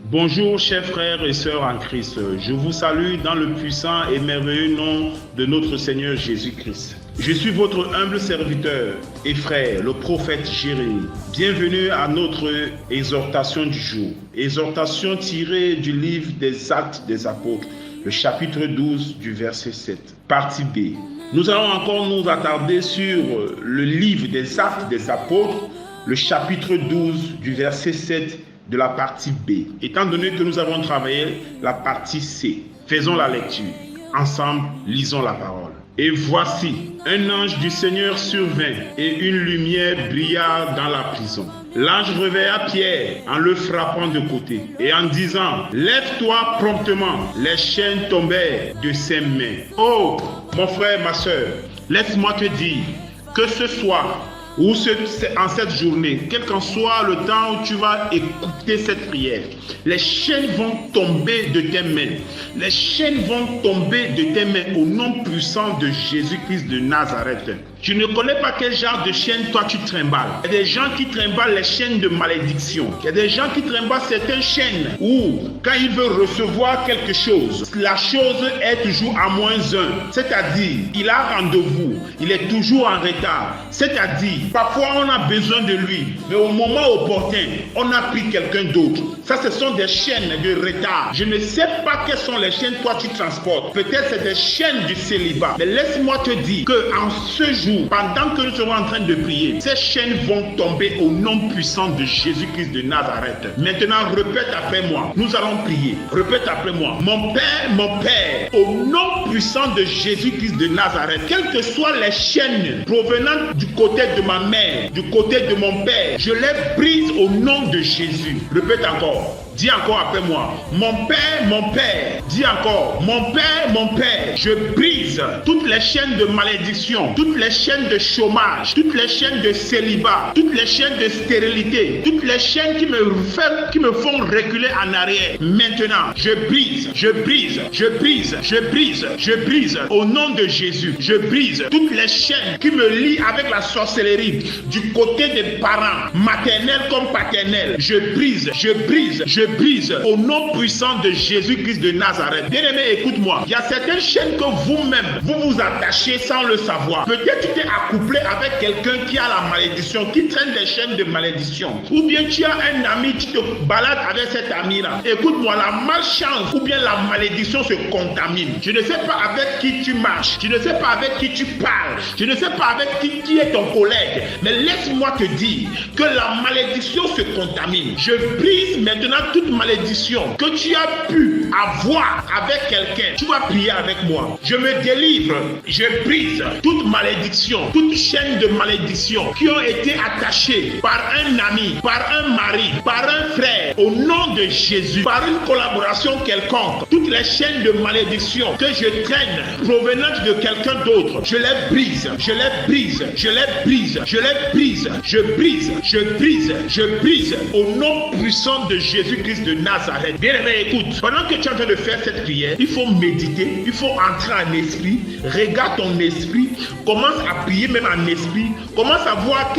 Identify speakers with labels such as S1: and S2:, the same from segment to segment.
S1: Bonjour chers frères et sœurs en Christ, je vous salue dans le puissant et merveilleux nom de notre Seigneur Jésus-Christ. Je suis votre humble serviteur et frère, le prophète Jérémie. Bienvenue à notre exhortation du jour. Exhortation tirée du livre des Actes des Apôtres, le chapitre 12 du verset 7, partie B. Nous allons encore nous attarder sur le livre des Actes des Apôtres, le chapitre 12 du verset 7 de la partie B, étant donné que nous avons travaillé la partie C. Faisons la lecture. Ensemble, lisons la parole. Et voici, un ange du Seigneur survint, et une lumière brilla dans la prison. L'ange réveilla Pierre en le frappant de côté, et en disant, « Lève-toi promptement !» Les chaînes tombèrent de ses mains. Oh, mon frère, ma soeur, laisse-moi te dire que ce soir, ou en cette journée, quel qu'en soit le temps où tu vas écouter cette prière, les chaînes vont tomber de tes mains. Les chaînes vont tomber de tes mains au nom puissant de Jésus-Christ de Nazareth. Je ne connais pas quel genre de chaîne toi tu trimbales. Il y a des gens qui trimballent les chaînes de malédiction. Il y a des gens qui trimballent certaines chaînes où, quand ils veulent recevoir quelque chose, la chose est toujours à -1. C'est-à-dire, il a rendez-vous, il est toujours en retard. C'est-à-dire, parfois on a besoin de lui, mais au moment opportun, on a pris quelqu'un d'autre. Ça, ce sont des chaînes de retard. Je ne sais pas quelles sont les chaînes toi tu transportes. Peut-être c'est des chaînes du célibat. Mais laisse-moi te dire qu'en ce jour, pendant que nous sommes en train de prier, ces chaînes vont tomber au nom puissant de Jésus-Christ de Nazareth. Maintenant, répète après moi. Nous allons prier. Répète après moi. Mon Père, au nom puissant de Jésus-Christ de Nazareth, quelles que soient les chaînes provenant du côté de ma mère, du côté de mon père, je les brise au nom de Jésus. Répète encore. Dis encore après moi. Mon Père, dis encore. Mon Père, je brise toutes les chaînes de malédiction, toutes les chaînes de chômage, toutes les chaînes de célibat, toutes les chaînes de stérilité, toutes les chaînes qui me font reculer en arrière. Maintenant, je brise au nom de Jésus. Je brise toutes les chaînes qui me lient avec la sorcellerie du côté des parents, maternels comme paternels. Je brise au nom puissant de Jésus-Christ de Nazareth. Bien-aimé, écoute-moi. Il y a certaines chaînes que vous-même, vous attachez sans le savoir. Peut-être tu t'es accouplé avec quelqu'un qui a la malédiction, qui traîne des chaînes de malédiction. Ou bien tu as un ami, tu te balades avec cet ami-là. Écoute-moi, la malchance ou bien la malédiction se contamine. Je ne sais pas avec qui tu marches. Je ne sais pas avec qui tu parles. Je ne sais pas avec qui est ton collègue. Mais laisse-moi te dire que la malédiction se contamine. Je brise maintenant toute malédiction que tu as pu avoir avec quelqu'un. Tu vas prier avec moi. Je me délivre. Je brise toute malédiction, toute chaîne de malédiction qui ont été attachées par un ami, par un mari, par un frère, au nom de Jésus, par une collaboration quelconque. Toutes les chaînes de malédiction que je traîne provenant de quelqu'un d'autre, je les brise, je les brise, je les brise, je les brise, je brise, je brise, je brise au nom puissant de Jésus-Christ de Nazareth. Bien-aimé, écoute, pendant que tu es en train de faire cette prière, il faut méditer, il faut entrer en esprit, regarde ton esprit, commence à prier même en esprit, commence à voir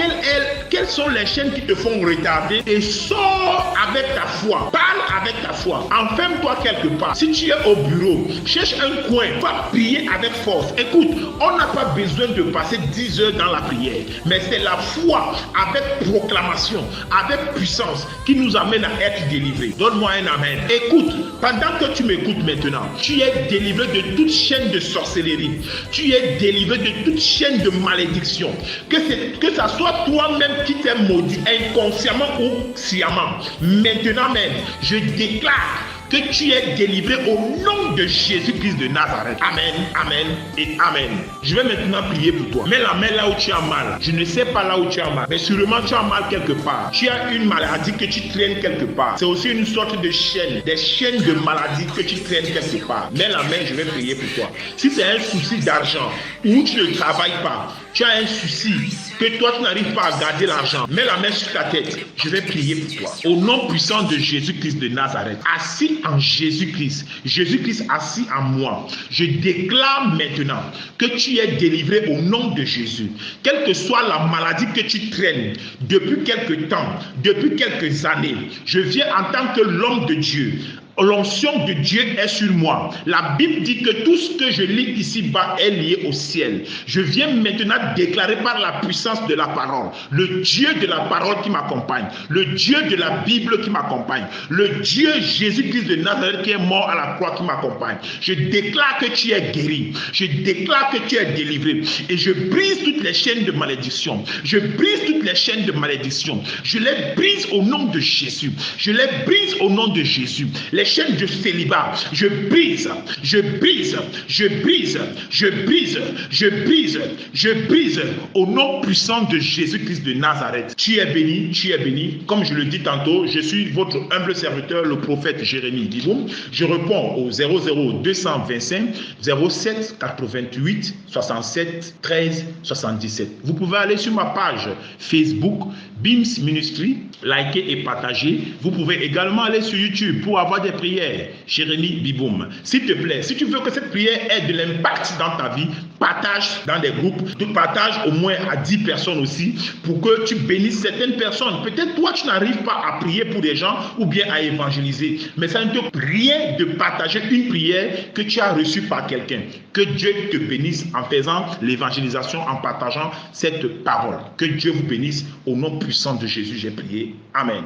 S1: quelles sont les chaînes qui te font retarder et sors avec ta foi, parle avec ta foi, enferme-toi quelque part. Si tu es au bureau, cherche un coin, va prier avec force. Écoute, on n'a pas besoin de passer 10 heures dans la prière, mais c'est la foi avec proclamation, avec puissance qui nous amène à être délivrés. Donne-moi un amen. Écoute, pendant que tu m'écoutes maintenant, tu es délivré de toute chaîne de sorcellerie. Tu es délivré de toute chaîne de malédiction. Que ça soit toi-même qui t'es maudit, inconsciemment ou sciemment. Maintenant même, je déclare que tu es délivré au nom de Jésus-Christ de Nazareth. Amen, amen et amen. Je vais maintenant prier pour toi. Mets la main là où tu as mal. Je ne sais pas là où tu as mal, mais sûrement tu as mal quelque part. Tu as une maladie que tu traînes quelque part. C'est aussi une sorte de chaîne, des chaînes de maladie que tu traînes quelque part. Mets la main, je vais prier pour toi. Si c'est un souci d'argent ou tu ne travailles pas, tu as un souci que toi tu n'arrives pas à garder l'argent, mets la main sur ta tête. Je vais prier pour toi. Au nom puissant de Jésus-Christ de Nazareth, assis en Jésus-Christ, Jésus-Christ assis en moi, je déclare maintenant que tu es délivré au nom de Jésus. Quelle que soit la maladie que tu traînes depuis quelque temps, depuis quelques années, je viens en tant que l'homme de Dieu. L'onction de Dieu est sur moi. La Bible dit que tout ce que je lis ici-bas est lié au ciel. Je viens maintenant déclarer par la puissance de la parole, le Dieu de la parole qui m'accompagne, le Dieu de la Bible qui m'accompagne, le Dieu Jésus-Christ de Nazareth qui est mort à la croix qui m'accompagne. Je déclare que tu es guéri. Je déclare que tu es délivré. Et je brise toutes les chaînes de malédiction. Je brise toutes les chaînes de malédiction. Je les brise au nom de Jésus. Je les brise au nom de Jésus. Les chaînes de célibat, je brise, je brise, je brise, je brise, je brise, je brise au nom puissant de Jésus-Christ de Nazareth. Tu es béni, tu es béni. Comme je le dis tantôt, je suis votre humble serviteur, le prophète Jérémie Biboum. Je réponds au 00225 07 88 67 13 77. Vous pouvez aller sur ma page Facebook, BIMS Ministry, liker et partager. Vous pouvez également aller sur YouTube pour avoir des prières, Jérémie Biboum. S'il te plaît, si tu veux que cette prière ait de l'impact dans ta vie, partage dans des groupes, partage au moins à 10 personnes aussi pour que tu bénisses certaines personnes. Peut-être toi, tu n'arrives pas à prier pour des gens ou bien à évangéliser, mais ça ne te rien de partager une prière que tu as reçue par quelqu'un. Que Dieu te bénisse en faisant l'évangélisation, en partageant cette parole. Que Dieu vous bénisse. Au nom puissant de Jésus, j'ai prié. Amen.